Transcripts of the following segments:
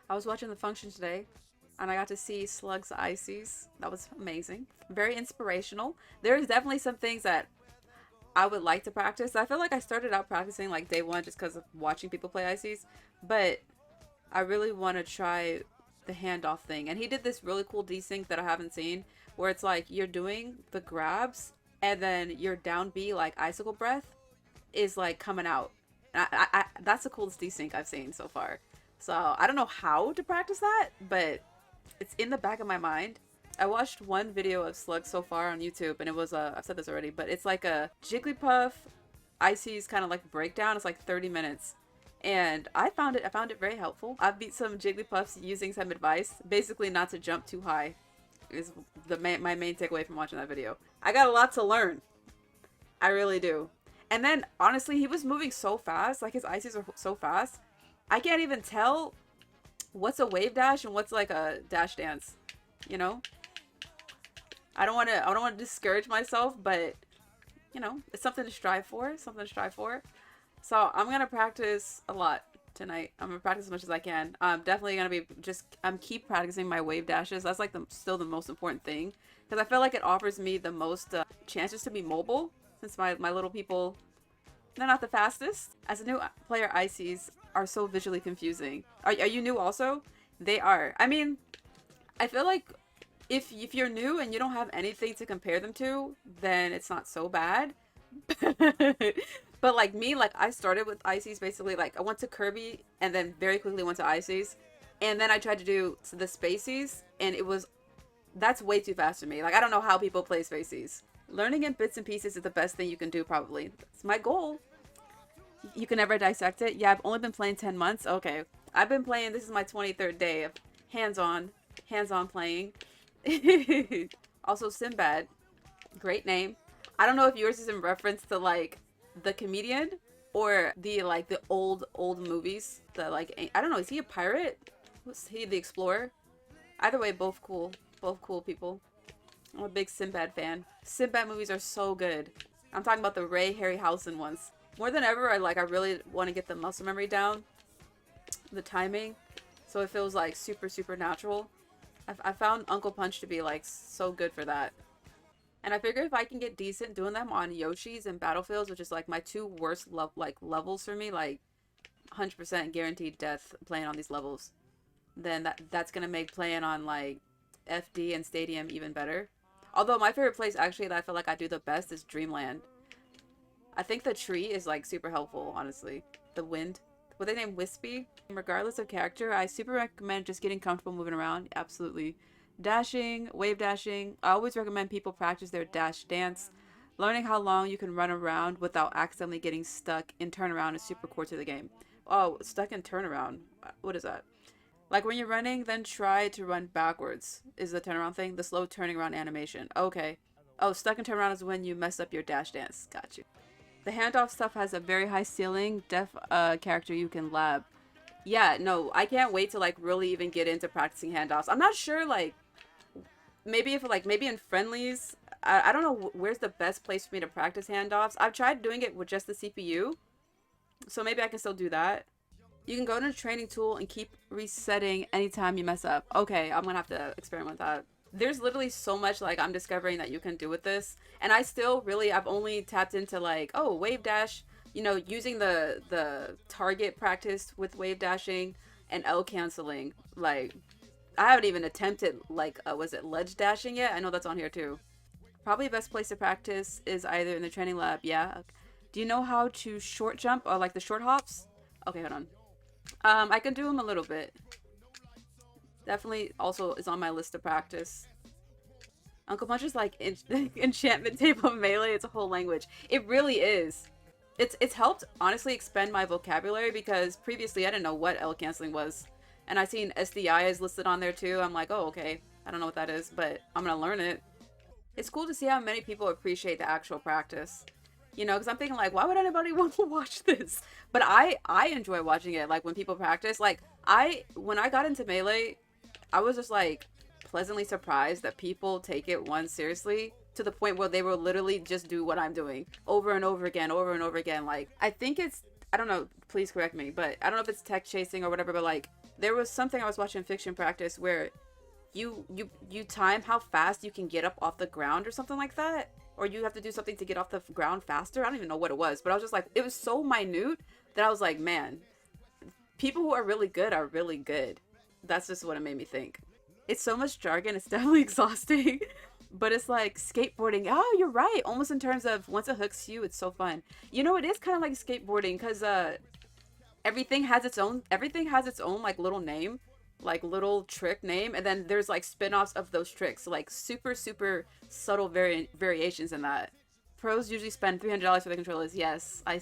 I was watching the function today and I got to see Slug's Ices. That was amazing. Very inspirational. There's definitely some things that I would like to practice. I feel like I started out practicing like day one just because of watching people play Ices, but I really want to try the handoff thing. And he did this really cool desync that I haven't seen where it's like you're doing the grabs and then your down B, like icicle breath, is like coming out. That's the coolest desync I've seen so far. So I don't know how to practice that, but it's in the back of my mind. I watched one video of Slug so far on YouTube, and it was I've said this already, but it's like a Jigglypuff Icy's kind of like breakdown. It's like 30 minutes, and I found it very helpful. I've beat some Jigglypuffs using some advice, basically not to jump too high. Is my main takeaway from watching that video. I got a lot to learn. I really do. And then honestly, he was moving so fast, like his ices are so fast. I can't even tell what's a wave dash and what's like a dash dance. You know? I don't want to discourage myself, but you know, it's something to strive for, something to strive for. So, I'm going to practice a lot tonight. I'm going to practice as much as I can. I'm definitely going to be I'm keep practicing my wave dashes. That's like still the most important thing because I feel like it offers me the most chances to be mobile since my little people, they're not the fastest. As a new player, Ices are so visually confusing. Are you new also? They are. I mean, I feel like if you're new and you don't have anything to compare them to, then it's not so bad. But like me, like I started with Ices basically. Like I went to Kirby and then very quickly went to Ices, and then I tried to do the Spaceys, and that's way too fast for me. Like I don't know how people play Spaceys. Learning in bits and pieces is the best thing you can do, probably. It's my goal. You can never dissect it. Yeah, I've only been playing 10 months. Okay. I've been playing, this is my 23rd day of hands-on playing. Also, Sinbad. Great name. I don't know if yours is in reference to, like, the comedian or the old movies. The, like, I don't know. Is he a pirate? Was he the explorer? Either way, both cool. Both cool people. I'm a big Sinbad fan. Sinbad movies are so good. I'm talking about the Ray Harryhausen ones. More than ever, I really want to get the muscle memory down, the timing, so it feels like super, super natural. I found Uncle Punch to be like so good for that. And I figure if I can get decent doing them on Yoshi's and Battlefields, which is like my two worst levels for me, like 100% guaranteed death playing on these levels, then that's gonna make playing on like FD and Stadium even better. Although my favorite place actually that I feel like I do the best is Dreamland. I think the tree is like super helpful, honestly. The wind. What they name Wispy. Regardless of character, I super recommend just getting comfortable moving around. Absolutely. Dashing, wave dashing. I always recommend people practice their dash dance. Learning how long you can run around without accidentally getting stuck in turnaround is super core to the game. Oh, stuck in turnaround. What is that? Like when you're running, then try to run backwards. Is the turnaround thing? The slow turning around animation. Okay. Oh, stuck in turnaround is when you mess up your dash dance. Got you. The handoff stuff has a very high ceiling. Def character you can lab. Yeah, no, I can't wait to like really even get into practicing handoffs. I'm not sure like maybe in friendlies. I don't know where's the best place for me to practice handoffs. I've tried doing it with just the CPU, so maybe I can still do that. You can go to the training tool and keep resetting anytime you mess up. Okay, I'm gonna have to experiment with that. There's literally so much like I'm discovering that you can do with this, and I've only tapped into like, oh, wave dash, using the target practice with wave dashing and L canceling. Like I haven't even attempted like was it ledge dashing yet? I know that's on here too. Probably best place to practice is either in the training lab. Yeah. Do you know how to short jump or like the short hops? Okay, hold on. I can do them a little bit. Definitely also is on my list to practice. Uncle Punch is like enchantment table melee. It's a whole language. It really is. It's helped honestly expand my vocabulary because previously I didn't know what L canceling was, and I seen SDI is listed on there too. I'm like, oh okay, I don't know what that is, but I'm gonna learn it. It's cool to see how many people appreciate the actual practice. Because I'm thinking like, why would anybody want to watch this? But I enjoy watching it. Like when people practice, like when I got into melee, I was just like pleasantly surprised that people take it one seriously to the point where they will literally just do what I'm doing over and over again, over and over again. Like I think I don't know, please correct me, but I don't know if it's tech chasing or whatever, but like There was something I was watching in fiction practice where you time how fast you can get up off the ground or something like that, or you have to do something to get off the ground faster. I don't even know what it was, but I was just like, it was so minute that I was like, man, people who are really good. That's just what it made me think. It's so much jargon. It's definitely exhausting. But it's like skateboarding. Oh, you're right. Almost in terms of once it hooks you, it's so fun. You know, it is kind of like skateboarding because everything has its own like little name, like little trick name, and then there's like spin-offs of those tricks, so, like super subtle variations in that. Pros usually spend $300 for the controllers. Yes, I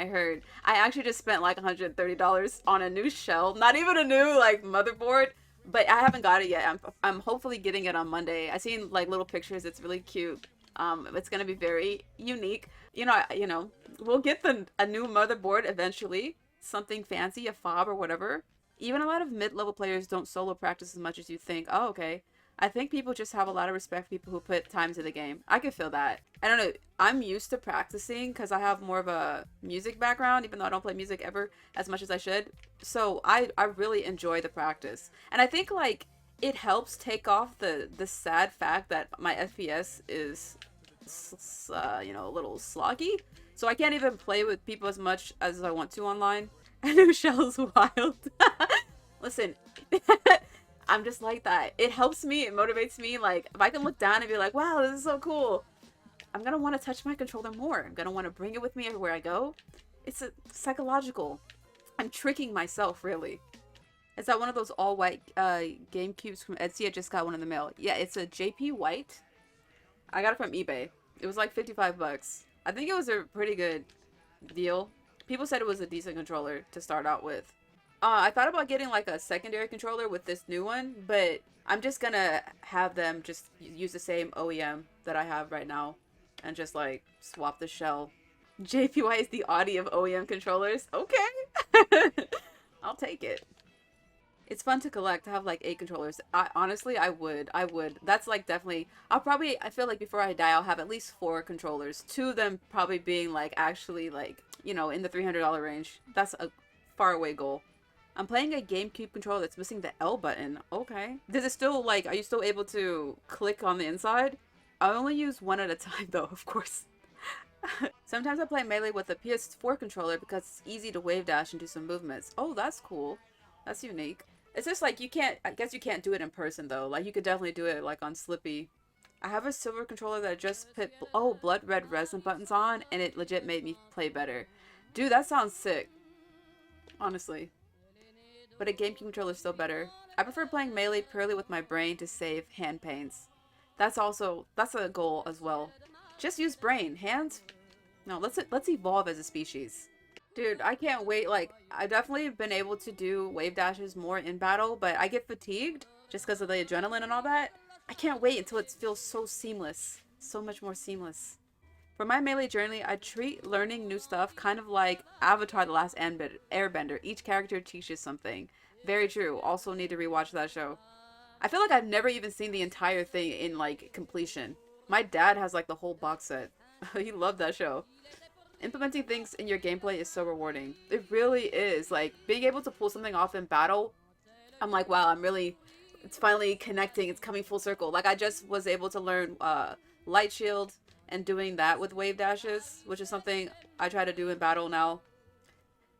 heard. I actually just spent like $130 on a new shell. Not even a new like motherboard, but I haven't got it yet. I'm hopefully getting it on Monday. I seen like little pictures. It's really cute. It's gonna be very unique. We'll get a new motherboard eventually. Something fancy, a fob or whatever. Even a lot of mid-level players don't solo practice as much as you think. Oh, okay. I think people just have a lot of respect for people who put time to the game. I could feel that. I don't know. I'm used to practicing because I have more of a music background, even though I don't play music ever as much as I should. So I really enjoy the practice. And I think, like, it helps take off the sad fact that my FPS is, a little sloggy. So I can't even play with people as much as I want to online. I know Shell's wild. Listen, I'm just like that. It helps me. It motivates me. Like, if I can look down and be like, wow, this is so cool, I'm going to want to touch my controller more. I'm going to want to bring it with me everywhere I go. It's psychological. I'm tricking myself, really. Is that one of those all-white GameCubes from Etsy? I just got one in the mail. Yeah, it's a JP White. I got it from eBay. It was like $55. I think it was a pretty good deal. People said it was a decent controller to start out with. I thought about getting like a secondary controller with this new one, but I'm just gonna have them just use the same OEM that I have right now and just like swap the shell. JPY is the Audi of OEM controllers. Okay. I'll take it. It's fun to collect, to have like 8 controllers. Honestly, I would. That's like definitely, I feel like before I die, I'll have at least 4 controllers. 2 of them probably being like actually like, in the $300 range. That's a far away goal. I'm playing a GameCube controller that's missing the L button. Okay. Does it still like, are you still able to click on the inside? I only use one at a time though, of course. Sometimes I play Melee with a PS4 controller because it's easy to wave dash and do some movements. Oh, that's cool. That's unique. It's just like I guess you can't do it in person though. Like you could definitely do it like on Slippy. I have a silver controller that I just put, blood red resin buttons on, and it legit made me play better. Dude, that sounds sick. Honestly. But a GameCube controller is still better. I prefer playing Melee purely with my brain to save hand pains. That's a goal as well. Just use brain. Hands? No, let's evolve as a species. Dude, I can't wait. Like, I've definitely been able to do wave dashes more in battle, but I get fatigued just because of the adrenaline and all that. I can't wait until it feels so seamless. So much more seamless. For my Melee journey, I treat learning new stuff kind of like Avatar: The Last Airbender. Each character teaches something. Very true. Also need to rewatch that show. I feel like I've never even seen the entire thing in, like, completion. My dad has, like, the whole box set. He loved that show. Implementing things in your gameplay is so rewarding. It really is. Like, being able to pull something off in battle, I'm like, wow, it's finally connecting. It's coming full circle. Like, I just was able to learn Light Shield and doing that with wave dashes, which is something I try to do in battle now.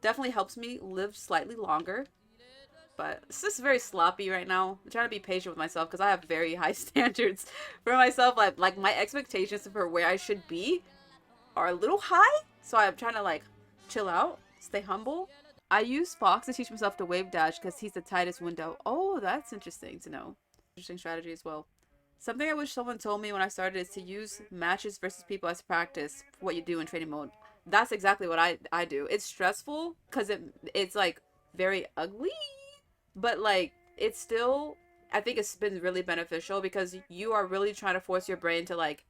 Definitely helps me live slightly longer. But it's just very sloppy right now. I'm trying to be patient with myself because I have very high standards for myself. Like my expectations for where I should be are a little high. So I'm trying to like chill out, stay humble. I use Fox to teach myself to wave dash because he's the tightest window. Oh, that's interesting to know. Interesting strategy as well. Something I wish someone told me when I started is to use matches versus people as practice for what you do in training mode. That's exactly what I do. It's stressful because it's like very ugly. But, like, it's still, I think it's been really beneficial because you are really trying to force your brain to, like,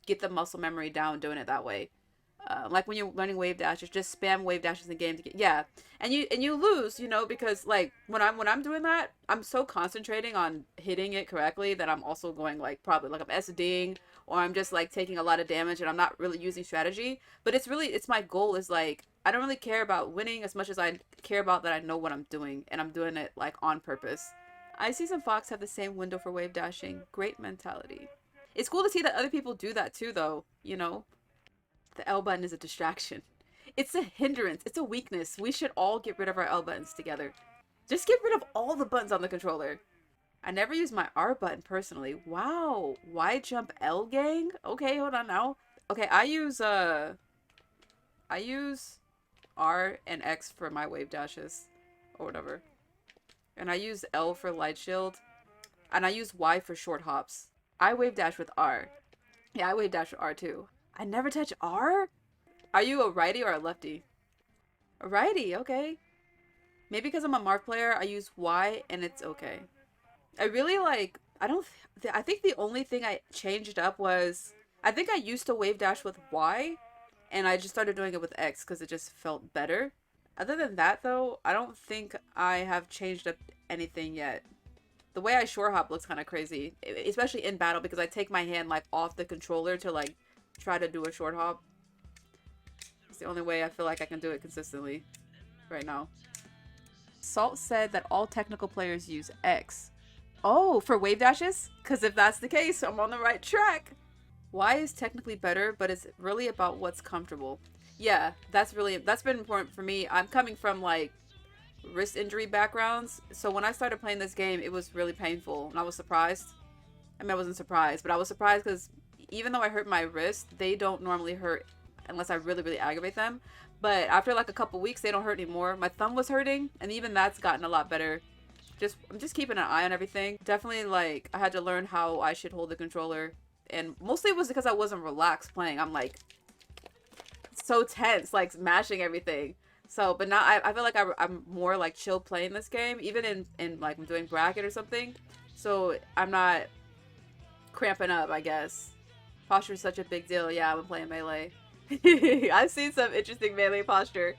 get the muscle memory down doing it that way. Like, when you're learning wave dashes, just spam wave dashes in game to get, yeah. And you lose, because, like, when I'm doing that, I'm so concentrating on hitting it correctly that I'm also going, like, probably, like, I'm SDing, or I'm just, like, taking a lot of damage and I'm not really using strategy. But it's my goal is, like, I don't really care about winning as much as I care about that I know what I'm doing and I'm doing it like on purpose. I see some Fox have the same window for wave dashing. Great mentality. It's cool to see that other people do that too, though, you know? The L button is a distraction. It's a hindrance. It's a weakness. We should all get rid of our L buttons together. Just get rid of all the buttons on the controller. I never use my R button personally. Wow. Why jump L gang? Okay, hold on now. Okay, I use R and X for my wave dashes or whatever. And I use L for light shield. And I use Y for short hops. I wave dash with R. Yeah, I wave dash with R too. I never touch R? Are you a righty or a lefty? A righty, okay. Maybe because I'm a Mark player, I use Y and it's okay. I really like, I think the only thing I changed up was, I think I used to wave dash with Y and I just started doing it with X because it just felt better. Other than that though, I don't think I have changed up anything yet. The way I short hop looks kind of crazy, especially in battle because I take my hand like off the controller to like try to do a short hop. It's the only way I feel like I can do it consistently right now. Salt said that all technical players use X. Oh, for wave dashes? Because if that's the case, I'm on the right track. Y is technically better, but it's really about what's comfortable. Yeah, that's been important for me. I'm coming from like wrist injury backgrounds, so when I started playing this game, it was really painful, and I was surprised. I mean, I wasn't surprised, but I was surprised because even though I hurt my wrist, they don't normally hurt unless I really, really aggravate them. But after like a couple weeks, they don't hurt anymore. My thumb was hurting, and even that's gotten a lot better. I'm just keeping an eye on everything. Definitely, like, I had to learn how I should hold the controller, and mostly it was because I wasn't relaxed playing. I'm like so tense, like smashing everything. So, but now I feel like I'm more like chill playing this game, even in like I'm doing bracket or something. So I'm not cramping up, I guess. Posture is such a big deal. Yeah, I'm playing melee. I've seen some interesting melee posture.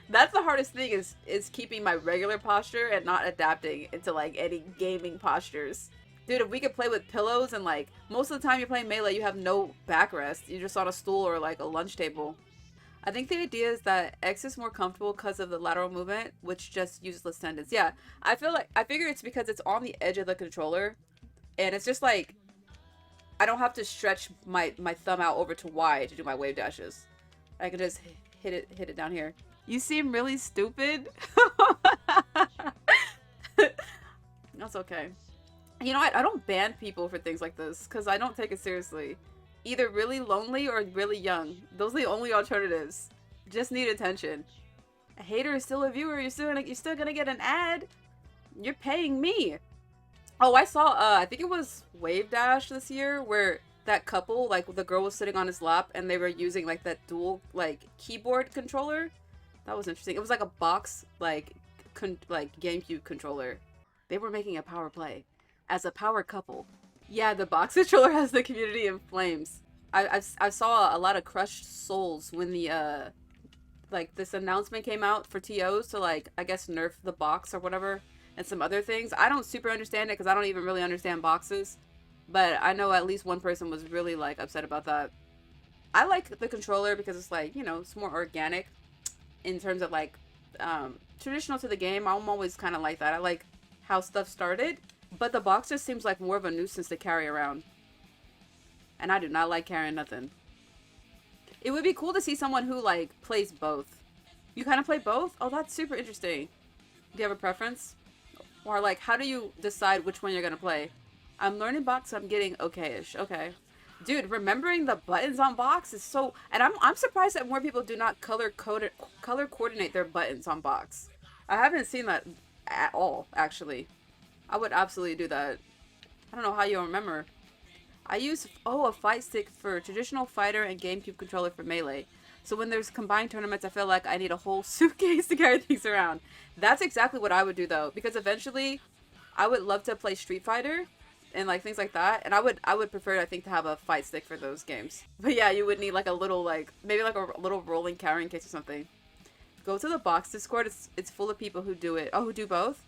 That's the hardest thing is keeping my regular posture and not adapting into like any gaming postures. Dude, if we could play with pillows and like most of the time you're playing melee, you have no backrest. You're just on a stool or like a lunch table. I think the idea is that X is more comfortable because of the lateral movement, which just useless tendons. Yeah, I figure it's because it's on the edge of the controller, and it's just like I don't have to stretch my thumb out over to Y to do my wave dashes. I can just hit it down here. You seem really stupid. That's okay. You know, I don't ban people for things like this because I don't take it seriously. Either really lonely or really young. Those are the only alternatives. Just need attention. A hater is still a viewer. You're still gonna get an ad. You're paying me. Oh, I saw I think it was Wave Dash this year where that couple, like the girl was sitting on his lap and they were using like that dual like keyboard controller. That was interesting. It was like a box like GameCube controller. They were making a power play as a power couple. Yeah, the box controller has the community in flames. I saw a lot of crushed souls when the like this announcement came out for TOs to like I guess nerf the box or whatever and some other things. I don't super understand it because I don't even really understand boxes, but I know at least one person was really like upset about that. I like the controller because it's like, you know, it's more organic in terms of like traditional to the game. I'm always kind of like that. I like how stuff started. But the box just seems like more of a nuisance to carry around. And I do not like carrying nothing. It would be cool to see someone who, like, plays both. You kind of play both? Oh, that's super interesting. Do you have a preference? Or, like, how do you decide which one you're gonna play? I'm learning box, so I'm getting okay-ish. Okay. Dude, remembering the buttons on box is so... And I'm surprised that more people do not color coordinate their buttons on box. I haven't seen that at all, actually. I would absolutely do that. I don't know how you'll remember. I use, a fight stick for traditional fighter and GameCube controller for melee. So when there's combined tournaments, I feel like I need a whole suitcase to carry things around. That's exactly what I would do though. Because eventually, I would love to play Street Fighter and like things like that. And I would prefer, I think, to have a fight stick for those games. But yeah, you would need like a little like, maybe like a little rolling carrying case or something. Go to the box Discord. It's full of people who do it. Oh, who do both?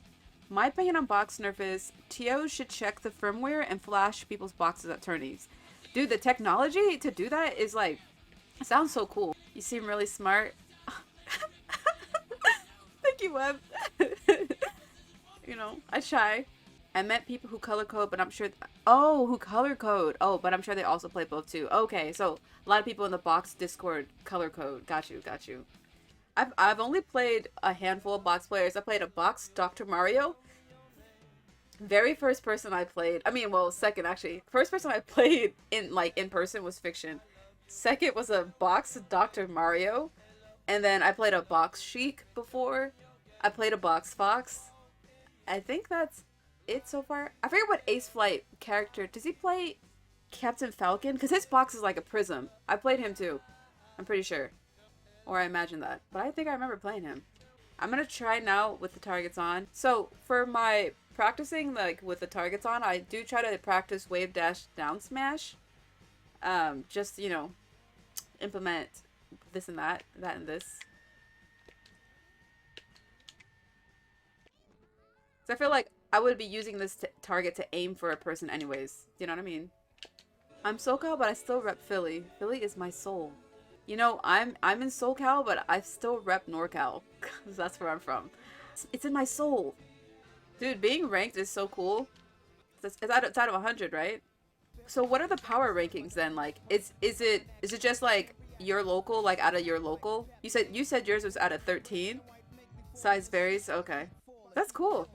My opinion on box nerf is TOs should check the firmware and flash people's boxes at tourneys. Dude, the technology to do that is like, it sounds so cool. You seem really smart. Thank you, Web. You know, I try. I met people who color code, but I'm sure. Oh, who color code? Oh, but I'm sure they also play both too. Okay, so a lot of people in the box Discord color code. Got you, got you. I've only played a handful of box players. I played a box Dr. Mario. Very first person I played. I mean, well, second actually. First person I played in person was Fiction. Second was a box Dr. Mario, and then I played a box Sheik before. I played a box Fox. I think that's it so far. I forget what Ace Flight character. Does he play Captain Falcon? Because his box is like a prism. I played him too. I'm pretty sure. Or I imagine that. But I think I remember playing him. I'm going to try now with the targets on. So for my practicing like with the targets on, I do try to practice wave dash down smash. Just, you know, implement this and that and this. So I feel like I would be using this target to aim for a person anyways. Do you know what I mean? I'm SoCal, but I still rep Philly. Philly is my soul. You know, I'm in SoCal, but I still rep NorCal. Because that's where I'm from. It's in my soul. Dude, being ranked is so cool. It's out of 100, right? So what are the power rankings then? Like, is it just like your local, like out of your local? You said yours was out of 13? Size varies? Okay. That's cool.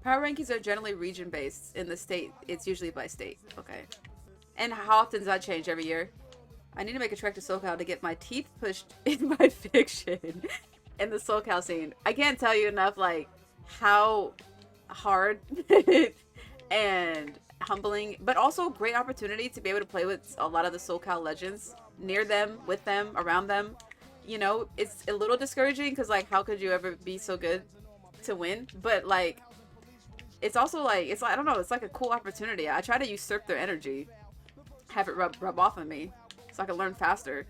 Power rankings are generally region-based. In the state, it's usually by state. Okay. And how often does that change? Every year? I need to make a trek to SoCal to get my teeth pushed in my Fiction in the SoCal scene. I can't tell you enough, like, how hard and humbling, but also great opportunity to be able to play with a lot of the SoCal legends. Near them, with them, around them. You know, it's a little discouraging because, like, how could you ever be so good to win? But, like, it's also like, it's like, I don't know, it's like a cool opportunity. I try to usurp their energy, have it rub off on me so I can learn faster.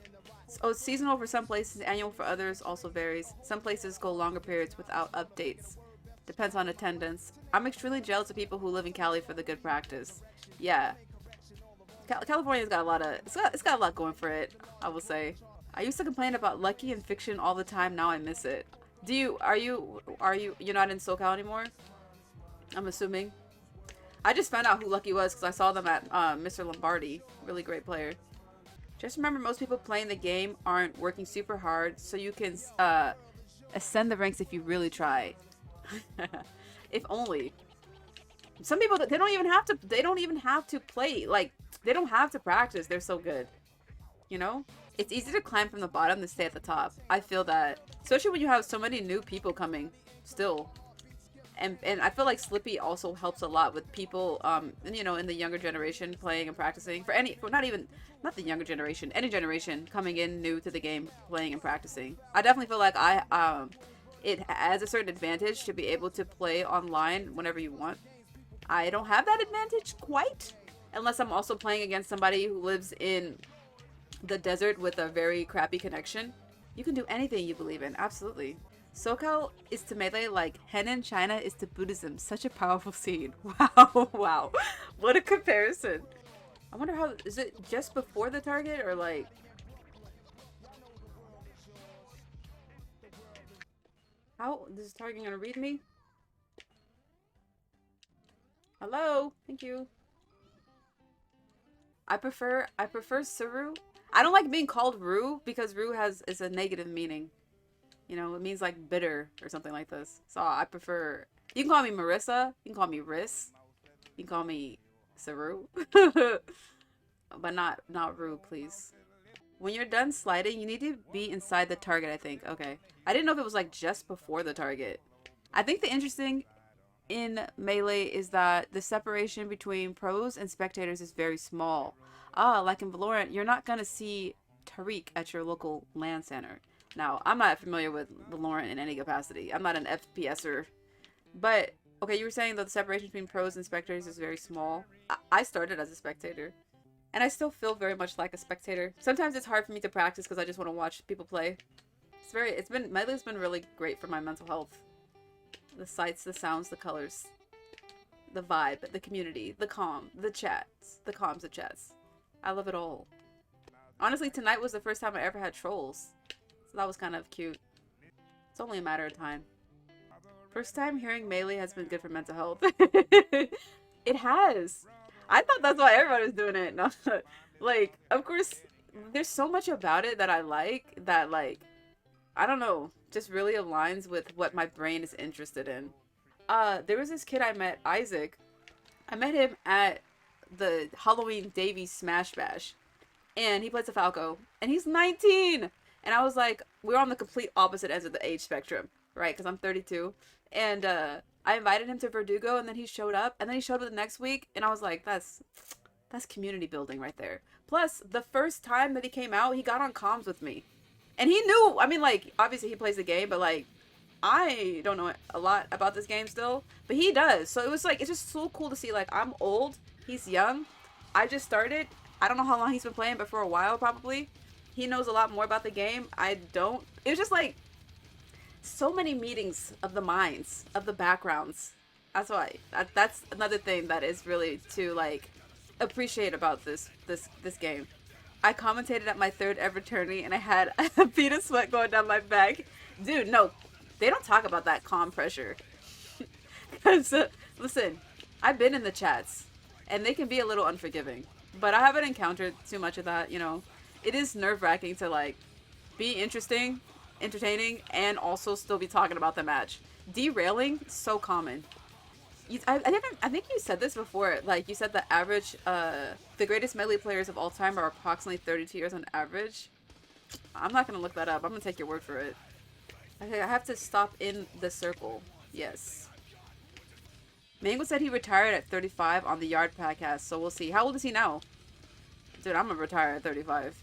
So it's seasonal for some places, annual for others, also varies. Some places go longer periods without updates. Depends on attendance. I'm extremely jealous of people who live in Cali for the good practice. Yeah. California's got a lot of, it's got a lot going for it, I will say. I used to complain about Lucky and Fiction all the time, now I miss it. You're not in SoCal anymore? I'm assuming. I just found out who Lucky was because I saw them at Mr. Lombardi. Really great player. Just remember, most people playing the game aren't working super hard, so you can ascend the ranks if you really try. If only. Some people, they don't even have to play. Like, they don't have to practice. They're so good. You know? It's easy to climb from the bottom than stay at the top. I feel that. Especially when you have so many new people coming still. And I feel like Slippy also helps a lot with people, you know, in the younger generation playing and practicing. Not the younger generation, any generation coming in new to the game, playing and practicing. I definitely feel like it has a certain advantage to be able to play online whenever you want. I don't have that advantage quite, unless I'm also playing against somebody who lives in the desert with a very crappy connection. You can do anything you believe in, absolutely. SoCal is to Melee like Henan China is to Buddhism. Such a powerful scene. Wow, wow. What a comparison. I wonder how, is it just before the target or like... How, is this target gonna read me? Hello? Thank you. I prefer Saru. I don't like being called Ru because Ru is a negative meaning. You know, it means like bitter or something like this. So I prefer... You can call me Marissa. You can call me Riss. You can call me Saru. But not Ru, please. When you're done sliding, you need to be inside the target, I think. Okay. I didn't know if it was like just before the target. I think the interesting in Melee is that the separation between pros and spectators is very small. Like in Valorant, you're not gonna see Tariq at your local LAN center. Now, I'm not familiar with Valorant in any capacity. I'm not an FPSer. But, okay, you were saying that the separation between pros and spectators is very small. I started as a spectator. And I still feel very much like a spectator. Sometimes it's hard for me to practice because I just want to watch people play. Melee's been really great for my mental health. The sights, the sounds, the colors. The vibe, the community, the calm, the chats. The comms, the chats. I love it all. Honestly, tonight was the first time I ever had trolls. So that was kind of cute. It's only a matter of time. First time hearing melee has been good for mental health. It has. I thought that's why everybody was doing it. No, like, of course, there's so much about it that I like that, like, I don't know, just really aligns with what my brain is interested in. There was this kid I met, Isaac. I met him at the Halloween Davies Smash Bash, and he plays a Falco, and he's 19. And I was like, we're on the complete opposite ends of the age spectrum, right? Because I'm 32, and I invited him to Verdugo, and then he showed up, and then he showed up the next week, and I was like, that's community building right there. Plus, the first time that he came out, he got on comms with me, and he knew. I mean, like, obviously he plays the game, but like, I don't know a lot about this game still, but he does. So it was like, it's just so cool to see, like, I'm old, he's young, I just started. I don't know how long he's been playing, but for a while probably. He knows a lot more about the game. I don't. It was just like so many meetings of the minds, of the backgrounds. That's why. That's another thing that is really to like appreciate about this game. I commentated at my third ever tourney, and I had a bead of sweat going down my back. Dude, no, they don't talk about that calm pressure. Because listen, I've been in the chats, and they can be a little unforgiving. But I haven't encountered too much of that, you know. It is nerve-wracking to, like, be interesting, entertaining, and also still be talking about the match. Derailing, so common. I think you said this before. Like, you said the average, the greatest melee players of all time are approximately 32 years on average. I'm not going to look that up. I'm going to take your word for it. Okay, I have to stop in the circle. Yes. Mango said he retired at 35 on the Yard podcast, so we'll see. How old is he now? Dude, I'm gonna retire at 35.